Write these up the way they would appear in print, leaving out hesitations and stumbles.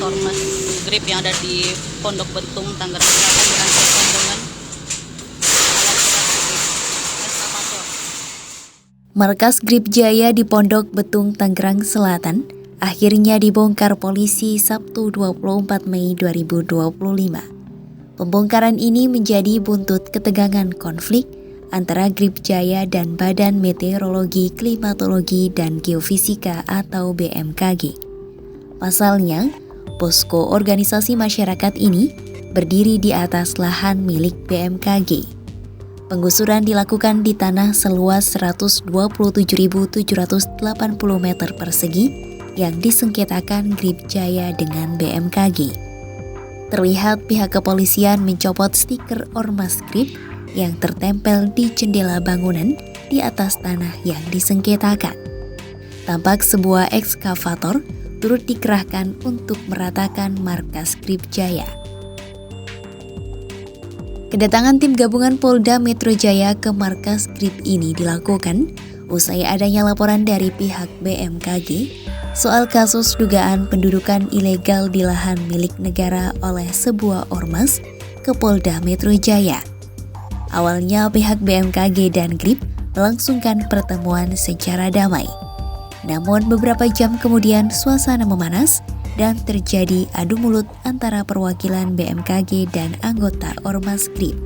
Ormas Grip yang ada di Pondok Betung, Tangerang Selatan dirancangkan dengan alat berat eskavator. Markas Grip Jaya di Pondok Betung, Tangerang Selatan akhirnya dibongkar polisi Sabtu 24 Mei 2025. Pembongkaran ini menjadi buntut ketegangan konflik antara Grip Jaya dan Badan Meteorologi, Klimatologi, dan Geofisika atau BMKG. Pasalnya, posko organisasi masyarakat ini berdiri di atas lahan milik BMKG. Penggusuran dilakukan di tanah seluas 127.780 meter persegi yang disengketakan Grip Jaya dengan BMKG. Terlihat pihak kepolisian mencopot stiker Ormas Grip yang tertempel di jendela bangunan di atas tanah yang disengketakan. Tampak sebuah ekskavator turut dikerahkan untuk meratakan markas Grip Jaya. Kedatangan tim gabungan Polda Metro Jaya ke markas Grip ini dilakukan usai adanya laporan dari pihak BMKG soal kasus dugaan pendudukan ilegal di lahan milik negara oleh sebuah ormas ke Polda Metro Jaya. Awalnya pihak BMKG dan Grip melangsungkan pertemuan secara damai. Namun beberapa jam kemudian suasana memanas dan terjadi adu mulut antara perwakilan BMKG dan anggota Ormas Grip.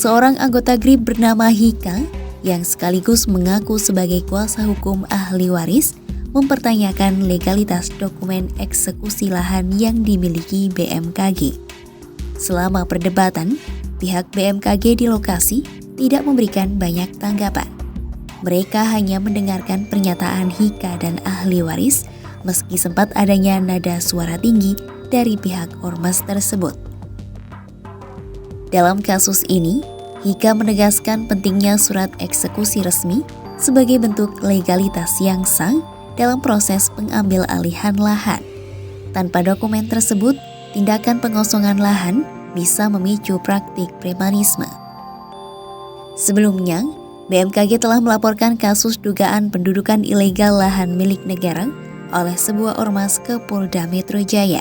Seorang anggota Grip bernama Hika yang sekaligus mengaku sebagai kuasa hukum ahli waris mempertanyakan legalitas dokumen eksekusi lahan yang dimiliki BMKG. Selama perdebatan, pihak BMKG di lokasi tidak memberikan banyak tanggapan. Mereka hanya mendengarkan pernyataan Hika dan ahli waris meski sempat adanya nada suara tinggi dari pihak ormas tersebut. Dalam kasus ini, Hika menegaskan pentingnya surat eksekusi resmi sebagai bentuk legalitas yang sah dalam proses pengambil alihan lahan. Tanpa dokumen tersebut, tindakan pengosongan lahan bisa memicu praktik premanisme. Sebelumnya, BMKG telah melaporkan kasus dugaan pendudukan ilegal lahan milik negara oleh sebuah ormas ke Polda Metro Jaya.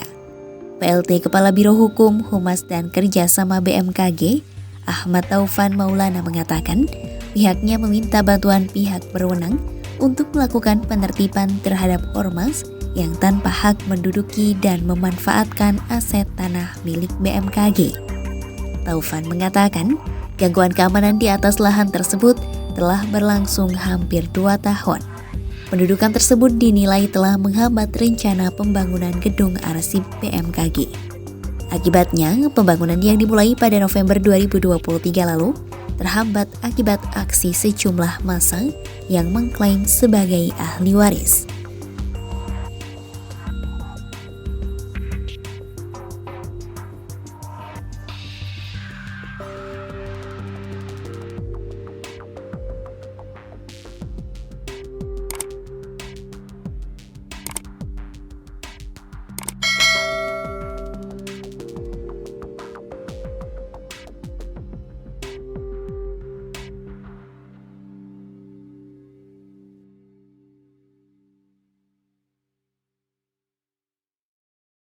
PLT Kepala Biro Hukum, Humas dan Kerjasama BMKG, Ahmad Taufan Maulana mengatakan pihaknya meminta bantuan pihak berwenang untuk melakukan penertiban terhadap ormas yang tanpa hak menduduki dan memanfaatkan aset tanah milik BMKG. Taufan mengatakan, gangguan keamanan di atas lahan tersebut telah berlangsung hampir 2 tahun. Pendudukan tersebut dinilai telah menghambat rencana pembangunan gedung arsip BMKG. Akibatnya, pembangunan yang dimulai pada November 2023 lalu terhambat akibat aksi sejumlah massa yang mengklaim sebagai ahli waris.